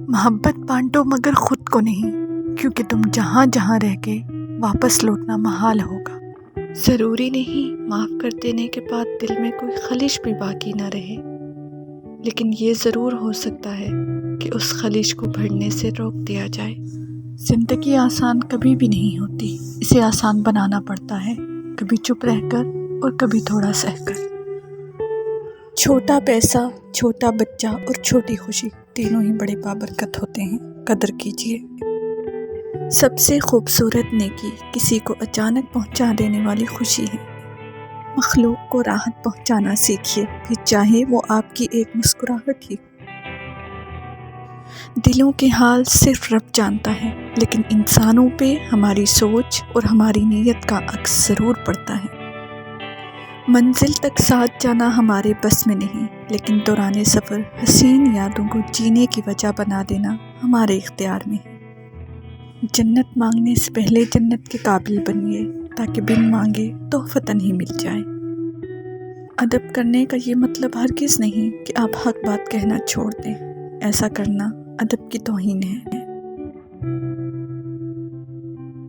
محبت بانٹو مگر خود کو نہیں، کیونکہ تم جہاں جہاں رہ گئے واپس لوٹنا محال ہوگا۔ ضروری نہیں معاف کر دینے کے بعد دل میں کوئی خلش بھی باقی نہ رہے، لیکن یہ ضرور ہو سکتا ہے کہ اس خلش کو بڑھنے سے روک دیا جائے۔ زندگی آسان کبھی بھی نہیں ہوتی، اسے آسان بنانا پڑتا ہے، کبھی چپ رہ کر اور کبھی تھوڑا سہ کر۔ چھوٹا پیسہ، چھوٹا بچہ اور چھوٹی خوشی تینوں ہی بڑے بابرکت ہوتے ہیں، قدر کیجیے۔ سب سے خوبصورت نیکی کسی کو اچانک پہنچا دینے والی خوشی ہے۔ مخلوق کو راحت پہنچانا سیکھیے، پھر چاہے وہ آپ کی ایک مسکراہٹ ہی۔ دلوں کے حال صرف رب جانتا ہے، لیکن انسانوں پہ ہماری سوچ اور ہماری نیت کا عکس ضرور پڑتا ہے۔ منزل تک ساتھ جانا ہمارے بس میں نہیں، لیکن دوران سفر حسین یادوں کو جینے کی وجہ بنا دینا ہمارے اختیار میں ہے۔ جنت مانگنے سے پہلے جنت کے قابل بنیے، تاکہ بن مانگے تحفتاً ہی مل جائے۔ ادب کرنے کا یہ مطلب ہرگز نہیں کہ آپ حق بات کہنا چھوڑ دیں، ایسا کرنا ادب کی توہین ہے۔